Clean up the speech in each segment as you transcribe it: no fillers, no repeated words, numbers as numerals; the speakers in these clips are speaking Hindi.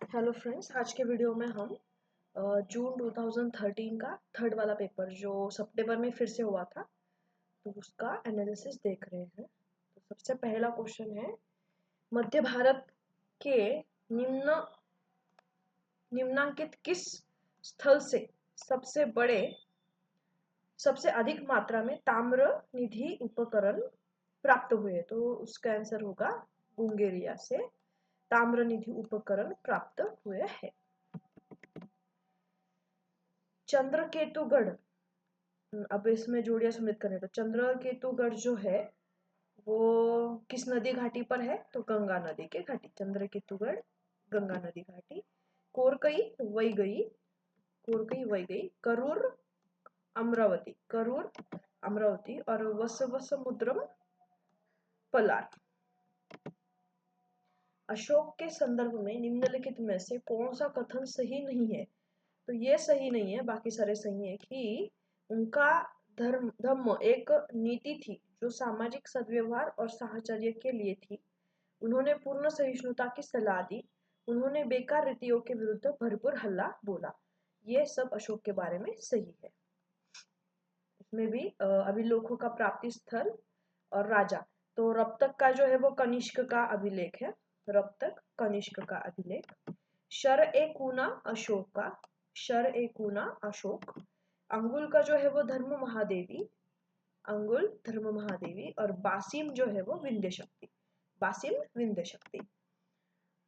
हेलो फ्रेंड्स, आज के वीडियो में हम जून 2013 का थर्ड वाला पेपर जो सितंबर में फिर से हुआ था, तो उसका एनालिसिस देख रहे हैं। तो सबसे पहला क्वेश्चन है, मध्य भारत के निम्नांकित किस स्थल से सबसे अधिक मात्रा में ताम्र निधि उपकरण प्राप्त हुए? तो उसका आंसर होगा बुल्गारिया से ताम्र निधि उपकरण प्राप्त हुए हैं। चंद्रकेतुगढ़, अब इसमें जोड़ियां सम्मिलित करें तो चंद्रकेतुगढ़ जो है वो किस नदी घाटी पर है? तो गंगा नदी के घाटी। चंद्रकेतुगढ़ गंगा नदी घाटी। कोरकई वैगई, करूर अमरावती और वसवसमुद्रम पलार। अशोक के संदर्भ में निम्नलिखित में से कौन सा कथन सही नहीं है? तो ये सही नहीं है, बाकी सारे सही है कि उनका धर्म एक नीति थी जो सामाजिक सद्व्यवहार और साहचर्य के लिए थी। उन्होंने पूर्ण सहिष्णुता की सलाह दी। उन्होंने बेकार रीतियों के विरुद्ध भरपूर हल्ला बोला। ये सब अशोक के बारे में सही है। इसमें भी अभिलेखों का प्राप्ति स्थल और राजा, तो रप्तक का जो है वो कनिष्क का अभिलेख है। रप्तक कनिष्क का अभिलेख। शर ए कूना अशोक। अंगुल का जो है वो धर्म महादेवी और बासिम जो है वो विंध्य शक्ति।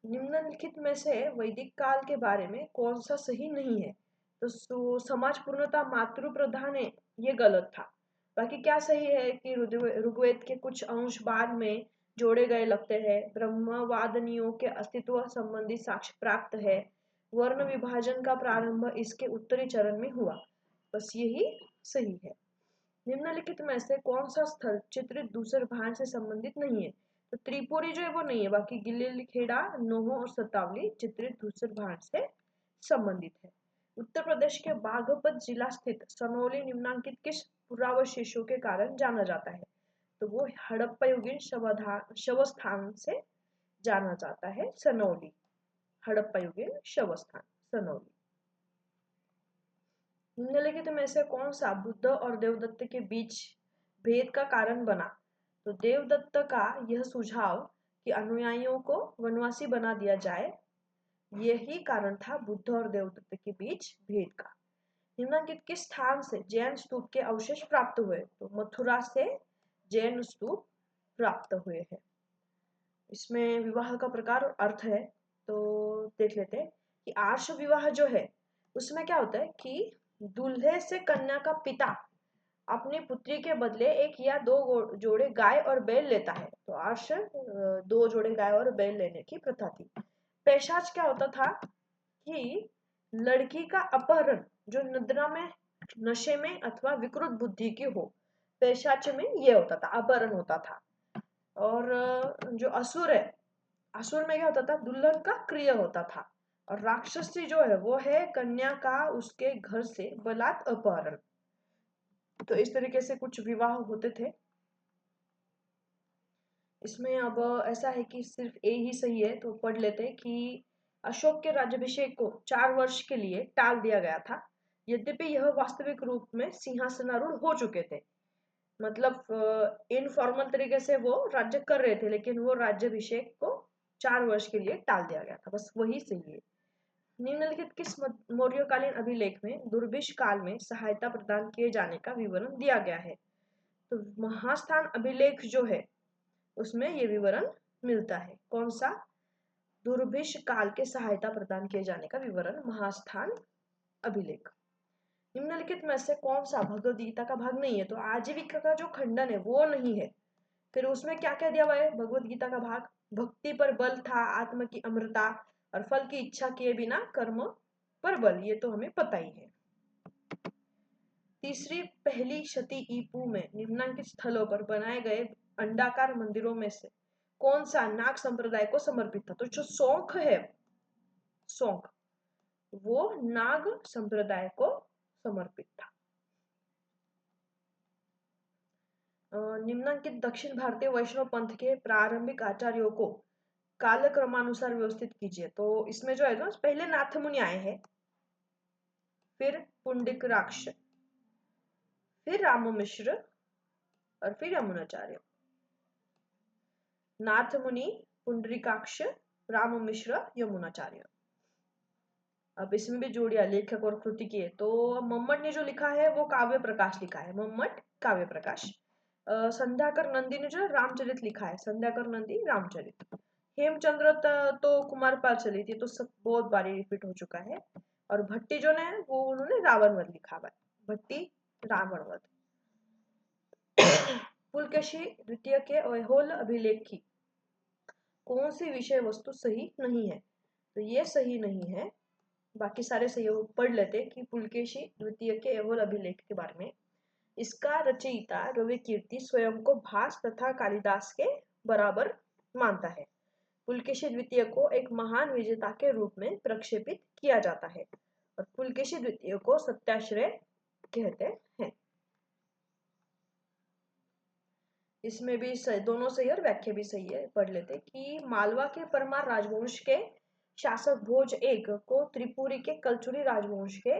निम्नलिखित में से वैदिक काल के बारे में कौन सा सही नहीं है? तो समाज पूर्णता मातृ प्रधान है, ये गलत था। बाकी क्या सही है कि ऋग्वेद के कुछ अंश बाद में जोड़े गए लगते हैं। ब्रह्मवादनियों के अस्तित्व संबंधी साक्ष्य प्राप्त है। वर्ण विभाजन का प्रारंभ इसके उत्तरी चरण में हुआ। बस यही सही है। निम्नलिखित में से कौन सा स्थल चित्रित दूसरे भान से संबंधित नहीं है? तो त्रिपुरी जो है वो नहीं है, बाकी गिल्लीखेड़ा, नोहो और सतावली चित्रित दूसरे भान से संबंधित है। उत्तर प्रदेश के बागपत जिला स्थित सनौली निम्नांकित किस पुरावशेषों के कारण जाना जाता है? तो वो हड़प्पा शवस्थान से जाना जाता है। सनौली, हड़प्पा शवस्थान सनौली। निम्नलिखित में से कौन सा बुद्ध और देवदत्त के बीच भेद का कारण बना? तो देवदत्त का यह सुझाव कि अनुयायियों को वनवासी बना दिया जाए, यही कारण था बुद्ध और देवदत्त के बीच भेद का। निम्नलिखित किस स्थान से जैन स्तूप के अवशेष प्राप्त हुए? तो मथुरा से जैन स्तूप प्राप्त हुए हैं। इसमें विवाह का प्रकार और अर्थ है, तो देख लेते हैं कि आर्ष विवाह जो है उसमें क्या होता है कि दूल्हे से कन्या का पिता अपनी पुत्री के बदले एक या दो जोड़े गाय और बैल लेता है। तो आर्ष 2 जोड़े गाय और बैल लेने की प्रथा थी। पेशाच क्या होता था कि लड़की का अपहरण जो निद्रा में, नशे में अथवा विकृत बुद्धि की हो, पेशाच में ये होता था, अपहरण होता था। और जो असुर है, असुर में क्या होता था? दुल्हन का क्रिय होता था। और राक्षसी जो है वो है कन्या का उसके घर से बलात् अपहरण। तो इस तरीके से कुछ विवाह होते थे। इसमें अब ऐसा है कि सिर्फ ए ही सही है, तो पढ़ लेते हैं कि अशोक के राज्याभिषेक को 4 वर्ष के लिए टाल दिया गया था, यद्यपि यह वास्तविक रूप में सिंहासनारूढ़ हो चुके थे। मतलब इनफॉर्मल तरीके से वो राज्य कर रहे थे, लेकिन वो राज्याभिषेक को 4 वर्ष के लिए टाल दिया गया था। बस वही सही है। निम्नलिखित किस मौर्यकालीन अभिलेख में दुर्भिक्ष काल में सहायता प्रदान किए जाने का विवरण दिया गया है? तो महास्थान अभिलेख जो है उसमें ये विवरण मिलता है। कौन सा? दुर्भिक्ष काल के सहायता प्रदान किए जाने का विवरण, महास्थान अभिलेख। निम्नलिखित में से कौन सा भगवद गीता का भाग नहीं है? तो आजीविका का जो खंडन है वो नहीं है। फिर उसमें क्या क्या दिया हुआ है भगवद गीता का भाग? भक्ति पर बल था, आत्म की अमृता और फल की इच्छा किए बिना कर्म पर बल, ये तो हमें पता ही है। तीसरी पहली शती ईपू में निम्नांकित स्थलों पर बनाए गए अंडाकार मंदिरों में से कौन सा नाग संप्रदाय को समर्पित था? तो जो सोंख है, सोंख, वो नाग संप्रदाय को समर्पित था। निम्नांकित दक्षिण भारतीय वैष्णव पंथ के प्रारंभिक आचार्यों को काल क्रमानुसार व्यवस्थित कीजिए। तो इसमें जो है ना, पहले नाथ मुनि आए हैं, फिर पुंडरीकाक्ष, फिर राम मिश्र और फिर यमुनाचार्य। नाथ मुनि, पुंडरीकाक्ष, राम मिश्र, यमुनाचार्य। अब इसमें भी जोड़िया लेखक और कृति की है। तो मम्मट ने जो लिखा है वो काव्य प्रकाश लिखा है, मम्मट काव्य प्रकाश। संध्याकर नंदी ने जो रामचरित लिखा है, संध्याकर नंदी रामचरित। हेमचंद्र तो कुमारपाल चली थी, तो सब बहुत बारी रिपीट हो चुका है। और भट्टी जो ने वो उन्होंने रावणवध लिखा हुआ है, भट्टी रावणवध। पुलकेशी द्वितीय के ऐहोल अभिलेख की कौन सी विषय वस्तु सही नहीं है? तो ये सही नहीं है, बाकी सारे सहयोग पढ़ लेते कि पुलकेशी द्वितीय के ऐहोल अभिलेख के बारे में। इसका रचयिता रवि कीर्ति स्वयं को भास तथा कालिदास के बराबर मानता है। पुलकेशी द्वितीय को एक महान विजेता के रूप में प्रक्षेपित किया जाता है और पुलकेशी द्वितीय को सत्याश्रय कहते हैं। इसमें भी दोनों सही और व्याख्या भी सही है, पढ़ लेते कि मालवा के परमार राजवंश के शासक भोज एक को त्रिपुरी के कलचुरी राजवंश के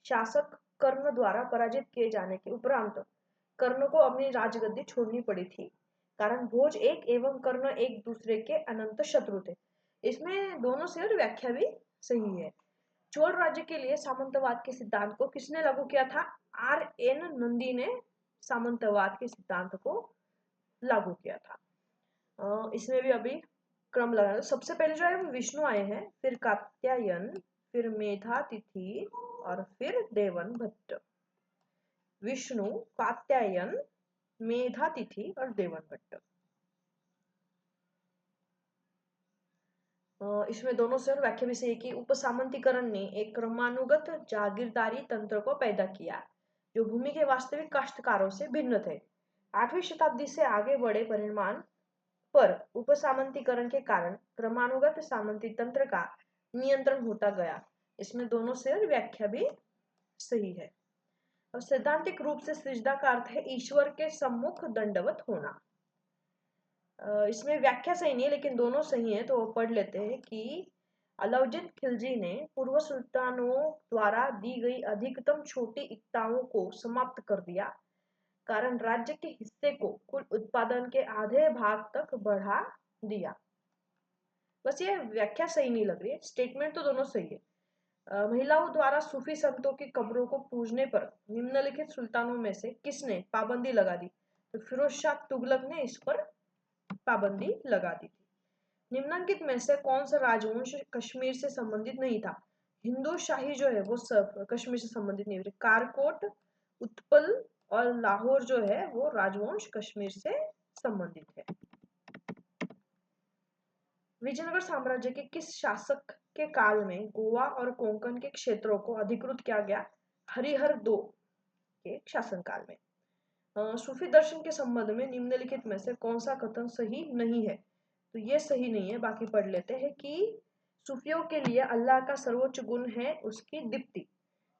शासक कर्ण द्वारा पराजित किए जाने के उपरांत कर्ण को अपनी राजगद्दी छोड़नी पड़ी थी, कारण भोज एक एवं कर्ण एक दूसरे के अनंत शत्रु थे। इसमें दोनों से और व्याख्या भी सही है। चोल राज्य के लिए सामंतवाद के सिद्धांत को किसने लागू किया था? आर एन नंदी ने सामंतवाद के सिद्धांत को लागू किया था। इसमें भी अभी क्रम लगा। सबसे पहले जो है वो विष्णु आए हैं, फिर कात्यायन, फिर मेधातिथि और फिर देवन भट्ट। विष्णु, कात्यायन, मेधातिथि और देवन भट्ट। इसमें दोनों से व्याख्या भी सही कि उपसामंतीकरण ने एक क्रमानुगत जागीरदारी तंत्र को पैदा किया जो भूमि के वास्तविक काश्तकारों से भिन्न थे। 8वीं शताब्दी से आगे बढ़े परिणाम पर उपसामंतीकरण के कारण क्रमानुगत सामंती तंत्र का नियंत्रण होता गया। इसमें दोनों से व्याख्या भी सही है। और सैद्धांतिक रूप से सजदा का अर्थ है ईश्वर के सम्मुख दंडवत होना। इसमें व्याख्या सही नहीं है लेकिन दोनों सही है, तो वो पढ़ लेते हैं कि अलाउद्दीन खिलजी ने पूर्व सुल्तानों द्वारा दी गई अधिकतम छोटी इक्ताओं को समाप्त कर दिया, कारण राज्य के हिस्से को कुल उत्पादन के आधे भाग तक बढ़ा दिया। बस ये व्याख्या सही नहीं लग रही है, स्टेटमेंट तो दोनों सही है। महिलाओं द्वारा सूफी संतों की कब्रों को पूजने पर निम्नलिखित सुल्तानों में से किसने पाबंदी लगा दी? तो फिरोज शाह तुगलक ने इस पर पाबंदी लगा दी थी। निम्नलिखित में से कौन सा राजवंश कश्मीर से संबंधित नहीं था? हिंदू शाही जो है वो सब कश्मीर से संबंधित नहीं हुई। कारकोट, उत्पल और लाहौर जो है वो राजवंश कश्मीर से संबंधित है। विजयनगर साम्राज्य के किस शासक के काल में गोवा और कोंकण के क्षेत्रों को अधिकृत किया गया? हरिहर दो के शासनकाल में। सूफी दर्शन के संबंध में निम्नलिखित में से कौन सा कथन सही नहीं है? तो ये सही नहीं है, बाकी पढ़ लेते हैं कि सूफियों के लिए अल्लाह का सर्वोच्च गुण है उसकी दीप्ति।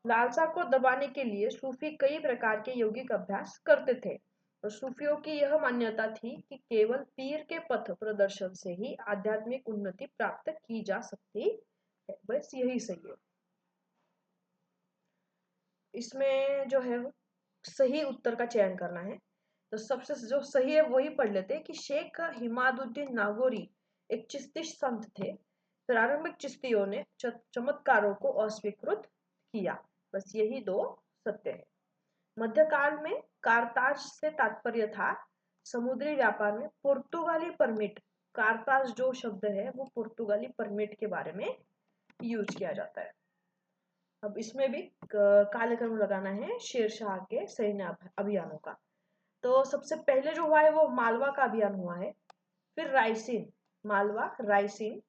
लालसा को दबाने के लिए सूफी कई प्रकार के यौगिक अभ्यास करते थे और सूफियों की यह मान्यता थी कि केवल पीर के पथ प्रदर्शन से ही आध्यात्मिक उन्नति प्राप्त की जा सकती है। बस यही सही है। इसमें जो है सही उत्तर का चयन करना है, तो सबसे जो सही है वही पढ़ लेते हैं कि शेख हिमादुद्दीन नागौरी एक चिश्ती संत थे। प्रारंभिक चिश्तियों ने चमत्कारों को अस्वीकृत किया। बस यही दो सत्य है। मध्यकाल में कारताज से तात्पर्य था समुद्री व्यापार में पुर्तगाली परमिट। कारताज जो शब्द है वो पुर्तगाली परमिट के बारे में यूज किया जाता है। अब इसमें भी कालक्रम लगाना है शेरशाह के सैन्य अभियानों का। तो सबसे पहले जो हुआ है वो मालवा का अभियान हुआ है, फिर रायसीन, मालवा, रायसीन,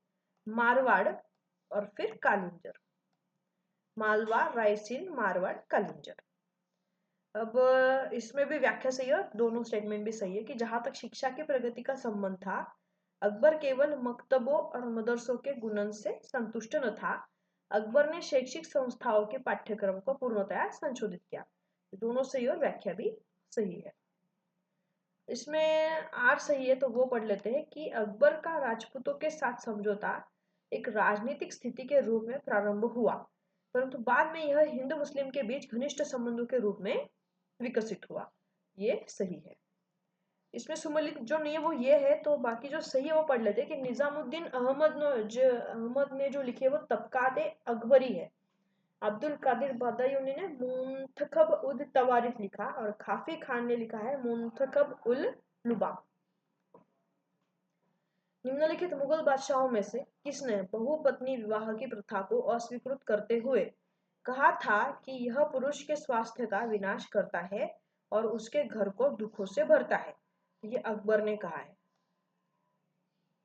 मारवाड़ और फिर कालिंजर। मालवा, रायसीन, मारवाड़, कालिंजर। अब इसमें भी व्याख्या सही है, दोनों स्टेटमेंट भी सही है कि जहां तक शिक्षा की प्रगति का संबंध था, अकबर केवल मकतबों और मदरसों के गुणन से संतुष्ट न था। अकबर ने शैक्षिक संस्थाओं के पाठ्यक्रम को पूर्णतया संशोधित किया। दोनों सही और व्याख्या भी सही है। इसमें आर सही है तो वो पढ़ लेते हैं कि अकबर का राजपूतों के साथ समझौता एक राजनीतिक स्थिति के रूप में प्रारंभ हुआ, परंतु बाद में यह हिंदू मुस्लिम के बीच घनिष्ठ संबंधों के रूप में विकसित हुआ। ये सही है। इसमें सुमेलित जो नहीं है वो ये है, तो बाकी जो सही है वो पढ़ लेते हैं कि निजामुद्दीन अहमद ने जो लिखी है वो तबकात अकबरी है। अब्दुल कादिर बदायूनी ने मुंतखब उद तवारिख लिखा और खाफी खान ने लिखा है मुंतखब उल लुबाब। निम्नलिखित मुगल बादशाहों में से किसने बहुपत्नी विवाह की प्रथा को अस्वीकृत करते हुए कहा था कि यह पुरुष के स्वास्थ्य का विनाश करता है और उसके घर को दुखों से भरता है? ये अकबर ने कहा है।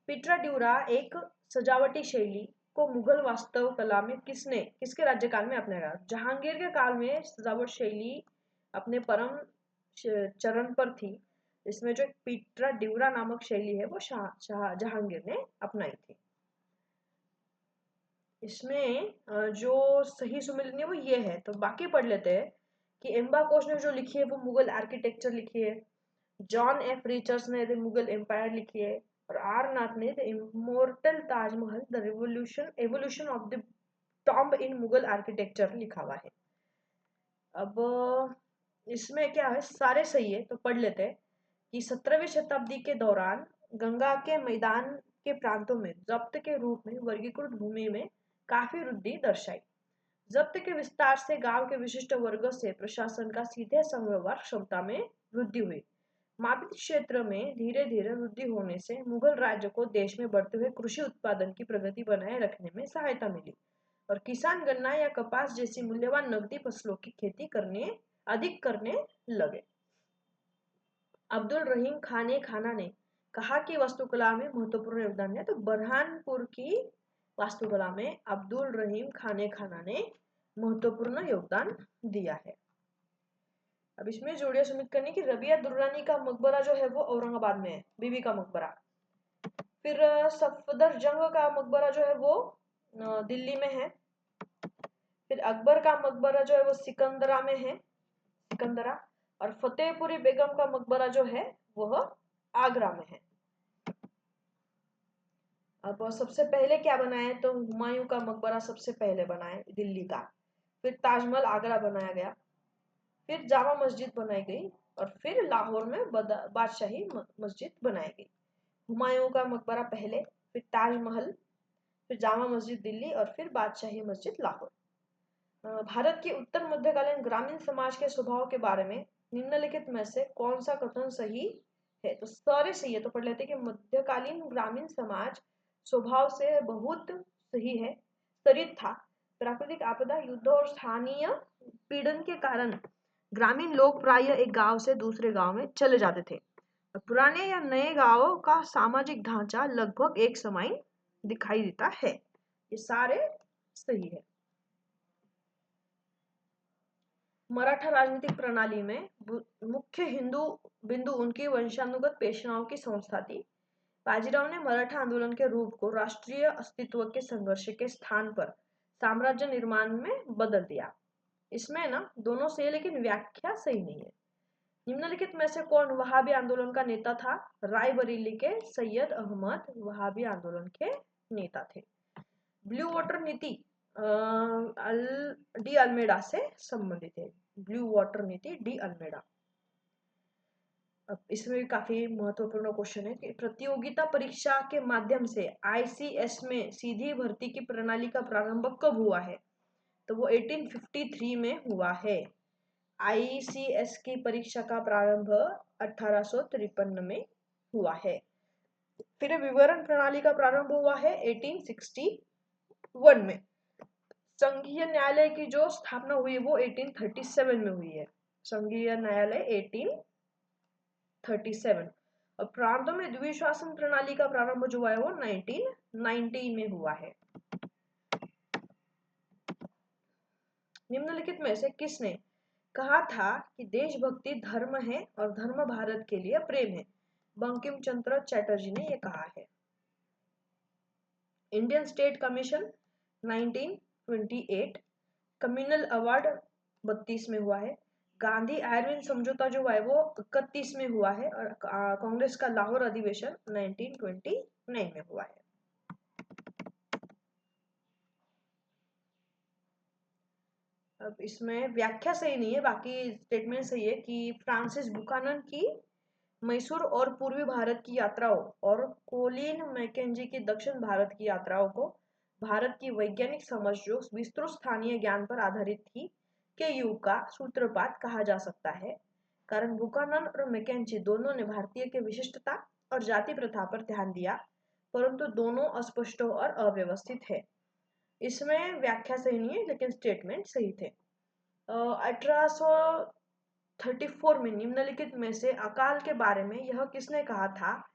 पिट्राड्यूरा एक सजावटी शैली को मुगल वास्तुकला में किसके राज्यकाल में अपनाया? जहांगीर के काल में सजावट शैली अपने परम चरण पर थी। इसमें जो पिट्राड्यूरा नामक शैली है वो जहांगीर ने अपनाई थी। इसमें जो सही सुमेलित है वो ये है, तो बाकी पढ़ लेते हैं कि एम्बा कोश ने जो लिखी है वो मुगल आर्किटेक्चर लिखी है। जॉन एफ रिचर्ड्स ने द मुगल एम्पायर लिखी है और आर नाथ ने the immortal Taj Mahal the evolution of the tomb in Mughal architecture लिखा हुआ है। अब इसमें क्या है, सारे सही है तो पढ़ लेते हैं कि 17वीं शताब्दी के दौरान गंगा के मैदान के प्रांतों में जब्त के रूप में वर्गीकृत भूमि में काफी वृद्धि दर्शाई। जब्त के विस्तार से गांव के विशिष्ट वर्ग से प्रशासन का सीधे संव्यवहार क्षमता में वृद्धि हुई। मापित क्षेत्र में धीरे धीरे वृद्धि होने से मुगल राज्य को देश में बढ़ते हुए कृषि उत्पादन की प्रगति बनाए रखने में सहायता मिली और किसान गन्ना या कपास जैसी मूल्यवान नकदी फसलों की खेती अधिक करने लगे। अब्दुल रहीम खाना ने कहा कि वास्तुकला में महत्वपूर्ण योगदान है, तो बरहानपुर की वास्तुकला में अब्दुल रहीम खाना ने महत्वपूर्ण योगदान दिया है। अब इसमें जोड़ियां सुमित करनी कि रबिया दुर्रानी का मकबरा जो है वो औरंगाबाद में है, बीबी का मकबरा। फिर सफदर जंग का मकबरा जो है वो दिल्ली में है। फिर अकबर का मकबरा जो है वो सिकंदरा में है, सिकंदरा। और फतेहपुरी बेगम का मकबरा जो है वह आगरा में है। अब सबसे पहले क्या बनाया है, तो हुमायूं का मकबरा सबसे पहले बना है दिल्ली का। फिर ताजमहल आगरा बनाया गया, फिर जामा मस्जिद बनाई गई और फिर लाहौर में बादशाही मस्जिद बनाई गई। हुमायूं का मकबरा पहले, फिर ताजमहल, फिर जामा मस्जिद दिल्ली और फिर बादशाही मस्जिद लाहौर। भारत के उत्तर मध्यकालीन ग्रामीण समाज के स्वभाव के बारे में निम्नलिखित में से कौन सा कथन सही है? तो सारे सही है तो पढ़ लेते हैं कि मध्यकालीन ग्रामीण समाज स्वभाव से बहुत सही है, स्तरित था। प्राकृतिक आपदा, युद्ध और स्थानीय पीड़न के कारण ग्रामीण लोग प्राय एक गांव से दूसरे गांव में चले जाते थे। पुराने या नए गांवों का सामाजिक ढांचा लगभग एक समान दिखाई देता है। ये सारे सही है। मराठा राजनीतिक प्रणाली में मुख्य हिंदू बिंदु उनकी वंशानुगत पेशवाओं की संस्था थी। बाजीराव ने मराठा आंदोलन के रूप को राष्ट्रीय अस्तित्व के संघर्ष के स्थान पर साम्राज्य निर्माण में बदल दिया। इसमें ना दोनों सही है लेकिन व्याख्या सही नहीं है। निम्नलिखित में से कौन वहाबी आंदोलन का नेता था? रायबरेली के सैयद अहमद वहाबी आंदोलन के नेता थे। ब्लू वाटर नीति डी अल्मेडा से संबंधित है। ब्लू वाटर नीति डी अल्मेडा। अब इसमें भी काफी महत्वपूर्ण क्वेश्चन है कि प्रतियोगिता परीक्षा के माध्यम से आईसीएस में सीधी भर्ती की प्रणाली का प्रारंभ कब हुआ है? तो वो 1853 में हुआ है। आईसीएस की परीक्षा का प्रारंभ 1853 में हुआ है। फिर विवरण प्रणाली का प्रारंभ हुआ है 1861 में। संघीय न्यायालय की जो स्थापना हुई वो 1837 में हुई है। संघीय न्यायालय 1837। और प्रांतों में द्विशासन प्रणाली का प्रारंभ जो हुआ है वो 1990 में हुआ है। निम्नलिखित में से किसने कहा था कि देशभक्ति धर्म है और धर्म भारत के लिए प्रेम है? बंकिम चंद्र चटर्जी ने यह कहा है। Indian state commission 1928, communal award 32 में हुआ है। गांधी आयरविन समझौता जो हुआ है वो 31 में हुआ है और कांग्रेस का लाहौर अधिवेशन 1929 में हुआ है। अब इसमें व्याख्या सही नहीं है, बाकी स्टेटमेंट सही है कि फ्रांसिस बुकानन की मैसूर और पूर्वी भारत की यात्राओं और कोलिन मैकेंजी की दक्षिण भारत की यात्राओं को भारत की वैज्ञानिक समझ जो विस्तृत स्थानीय ज्ञान पर आधारित थी के युग का सूत्रपात कहा जा सकता है, कारण बुकानन और मैकेंजी दोनों ने भारतीय के विशिष्टता और जाति प्रथा पर ध्यान दिया, परंतु दोनों अस्पष्ट और अव्यवस्थित है। इसमें व्याख्या सही नहीं है लेकिन स्टेटमेंट सही थे। 1834 में निम्नलिखित में से अकाल के बारे में यह किसने कहा था?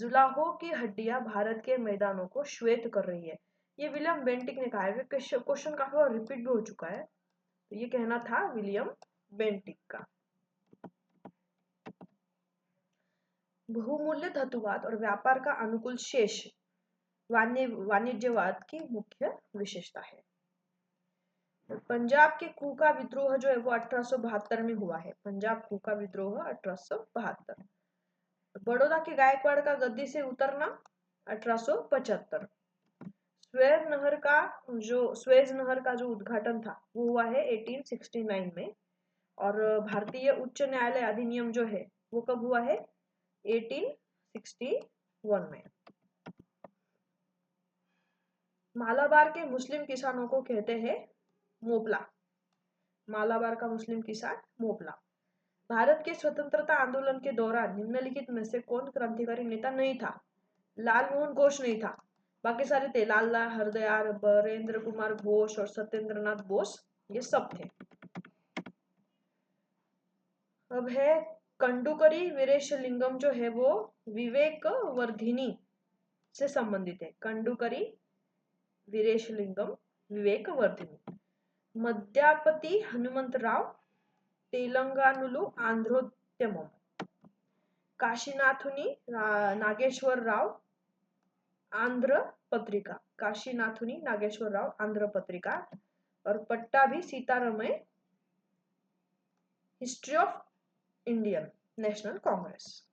जुलाहो की हड्डियां भारत के मैदानों को श्वेत कर रही है। ये विलियम बेंटिक ने कहा है। क्वेश्चन काफी बार रिपीट भी हो चुका है, तो ये कहना था विलियम बेंटिक का। बहुमूल्य धातुवाद और व्यापार का अनुकूल शेष वाणिज्यवाद की मुख्य विशेषता है। पंजाब के कूका विद्रोह जो है वो 1872 में हुआ है। पंजाब कूका विद्रोह 1872। बड़ौदा के गायकवाड़ का गद्दी से उतरना 1875। स्वेज नहर का जो उद्घाटन था वो हुआ है 1869 में। और भारतीय उच्च न्यायालय अधिनियम जो है वो कब हुआ है? 1861 में। मालाबार के मुस्लिम किसानों को कहते हैं मोपला। मालाबार का मुस्लिम किसान मोपला। भारत के स्वतंत्रता आंदोलन के दौरान निम्नलिखित में से कौन क्रांतिकारी नेता नहीं था? लाल मोहन घोष नहीं था, बाकी सारे थे। लाला हरदयाल, बरेंद्र कुमार घोष और सत्येंद्रनाथ बोस, ये सब थे। अब है कंडुकरी वीरेशलिंगम जो है वो विवेक वर्धिनी से संबंधित है। कंडुकरी वीरेशलिंगम विवेक वर्धिनी। मध्यापति हनुमंतराव तेलंगानुलु आंध्रोद्यमम। काशीनाथुनी नागेश्वर राव आंध्र पत्रिका। काशीनाथुनी नागेश्वर राव आंध्र पत्रिका। और Pattabhi Sitaramayya history of Indian National Congress.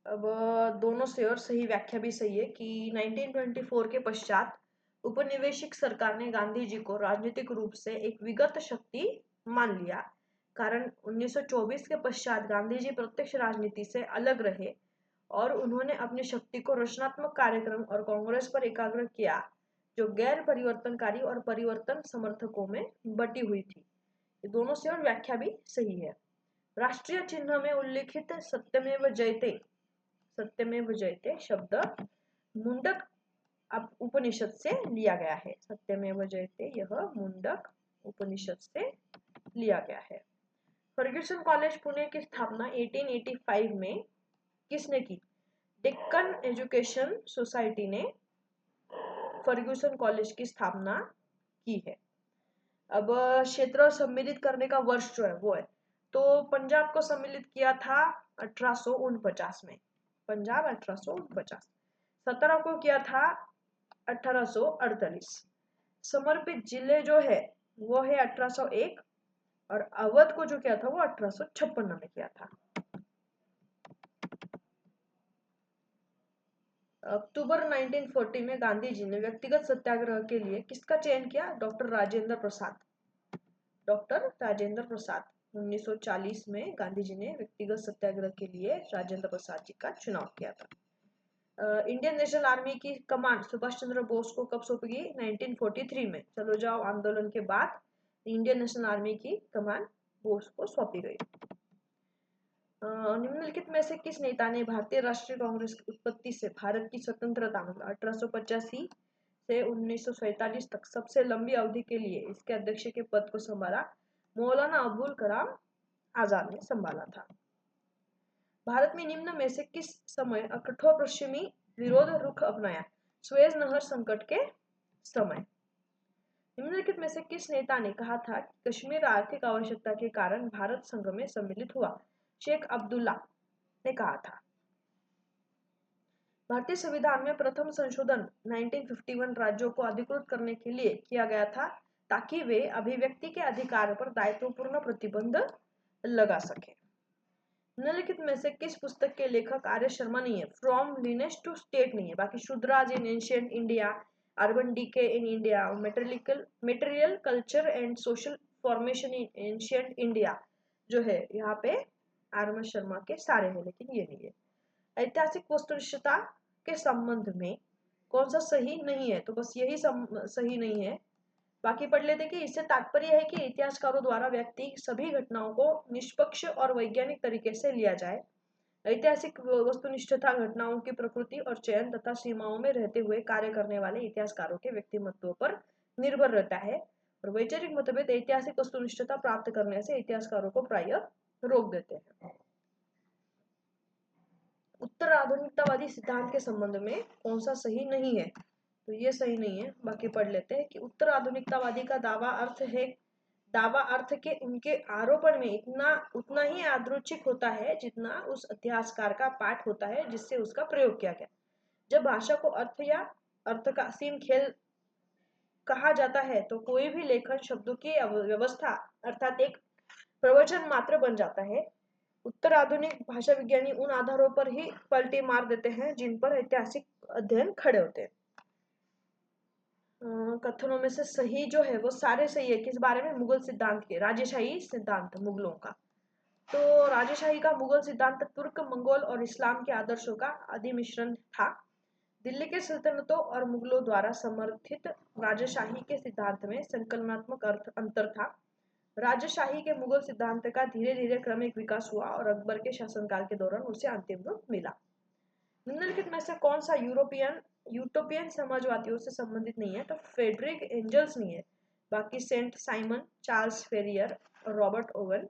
अब दोनों से और सही व्याख्या भी सही है कि 1924 के पश्चात उपनिवेशिक सरकार ने गांधी जी को राजनीतिक रूप से एक विगत शक्ति मान लिया, कारण 1924 के पश्चात गांधी जी प्रत्यक्ष राजनीति से अलग रहे और उन्होंने अपनी शक्ति को रचनात्मक कार्यक्रम और कांग्रेस पर एकाग्र किया, जो गैर परिवर्तनकारी और परिवर्तन समर्थकों में बटी हुई थी। ये दोनों से और व्याख्या भी सही है। राष्ट्रीय चिन्ह में उल्लिखित सत्यमेव जयते शब्द मुंडक उपनिषद से लिया गया है। सत्यमेव जयते यह मुंडक उपनिषद से लिया गया है। फर्ग्यूसन कॉलेज पुणे की स्थापना 1885 में किसने की? डेक्कन एजुकेशन सोसाइटी ने फर्ग्यूसन कॉलेज की स्थापना की है। अब क्षेत्र सम्मिलित करने का वर्ष जो है वो है, तो पंजाब को सम्मिलित किया था 1849 में। पंजाब 1849। 17 को किया था 1848। समर्पित जिले जो है वो है 1801 और अवध को जो किया था वो 1856 में किया था। अक्टूबर 1940 में गांधी जी ने व्यक्तिगत सत्याग्रह के लिए किसका चयन किया? डॉक्टर राजेंद्र प्रसाद। डॉक्टर राजेंद्र प्रसाद। 1940 में गांधी जी ने व्यक्तिगत सत्याग्रह के लिए राजेंद्र प्रसाद जी का चुनाव किया था। इंडियन नेशनल आर्मी की कमांड सुभाष चंद्र बोस को कब सौंपी गई? 1943 में। चलो जाओ आंदोलन के बाद इंडियन नेशनल आर्मी की कमांड बोस को सौंपी गई। निम्नलिखित में से किस नेता ने भारतीय राष्ट्रीय कांग्रेस की उत्पत्ति से भारत की स्वतंत्रता मतलब 1885 से 1947 तक सबसे लंबी अवधि के लिए इसके अध्यक्ष के पद को संभाला? मौलाना अबुल कलाम आजाद ने संभाला था। भारत में निम्न में से किस समय कठोर पश्चिमी विरोध रुख अपनाया? सुएज नहर संकट के समय। निम्नलिखित में से किस नेता ने कहा था कि कश्मीर आर्थिक आवश्यकता के कारण भारत संघ में सम्मिलित हुआ? शेख अब्दुल्ला ने कहा था। भारतीय संविधान में प्रथम संशोधन 1951 राज्यों को अधिकृत करने के लिए किया गया था। ताकि वे अभिव्यक्ति के अधिकार पर दायित्वपूर्ण प्रतिबंध लगा सके। निम्नलिखित में से किस पुस्तक के लेखक आर्य शर्मा नहीं है? फ्रॉम लिनेज टू स्टेट नहीं है। बाकी Shudras in ancient India, urban decay in India, material culture and social formation in ancient India जो है यहाँ पे आर्य शर्मा के सारे हैं, लेकिन ये नहीं है। ऐतिहासिक वस्तुनिष्ठता के संबंध में कौन सा सही नहीं है? तो बस यही सही नहीं है। बाकी पढ़ लेते कि इससे तात्पर्य है कि इतिहासकारों द्वारा व्यक्ति सभी घटनाओं को निष्पक्ष और वैज्ञानिक तरीके से लिया जाए। ऐतिहासिक वस्तुनिष्ठता घटनाओं की प्रकृति और चयन तथा सीमाओं में रहते हुए कार्य करने वाले इतिहासकारों के व्यक्तिमत्व पर निर्भर रहता है, और वैचारिक मतभेद ऐतिहासिक वस्तुनिष्ठता प्राप्त करने से इतिहासकारों को प्रायः रोक देते हैं। उत्तर आधुनिकतावादी सिद्धांत के संबंध में कौन सा सही नहीं है? तो ये सही नहीं है। बाकी पढ़ लेते हैं कि उत्तर आधुनिकतावादी का दावा अर्थ के उनके आरोपण में उतना ही यादृच्छिक होता है जितना उस इतिहासकार का पाठ होता है जिससे उसका प्रयोग किया गया। जब भाषा को अर्थ या अर्थ का असीम खेल कहा जाता है तो कोई भी लेखन शब्दों की व्यवस्था अर्थात एक प्रवचन मात्र बन जाता है। उत्तर आधुनिक भाषा विज्ञानी उन आधारों पर ही पलटी मार देते हैं जिन पर ऐतिहासिक अध्ययन खड़े होते हैं। कथनों में से सही जो है वो सारे सही है। किस बारे में? मुगल सिद्धांत के, राजेशाही सिद्धांत मुगलों का। तो राजेशाही का मुगल सिद्धांत तुर्क, मंगोल और इस्लाम के आदर्शों का आदि मिश्रण था। दिल्ली के सल्तनतों और मुगलों द्वारा समर्थित राजशाही के सिद्धांत में संकलनात्मक अंतर था। राजशाही के मुगल सिद्धांत का धीरे धीरे क्रमिक विकास हुआ और अकबर के शासनकाल के दौरान उसे अंतिम रूप मिला। निम्नलिखित में से कौन सा यूटोपियन समाजवादियों से संबंधित नहीं है? तो फ्रेडरिक एंजल्स नहीं है। बाकी सेंट साइमन, चार्ल्स फेरियर और रॉबर्ट ओवन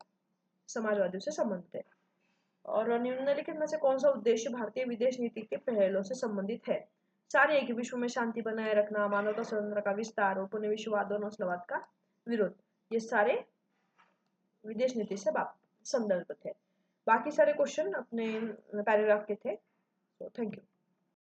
समाजवादियों से संबंधित है। और निम्नलिखित में से कौन सा उद्देश्य भारतीय विदेश नीति के पहलों से संबंधित है? सारे एक विश्व में शांति बनाए रखना, मानवता स्वतंत्र का विस्तार, उपनिवेशवाद और नस्लवाद का विरोध, ये सारे विदेश नीति से संदर्भित है। बाकी सारे क्वेश्चन अपने पैराग्राफ के थे। So thank you.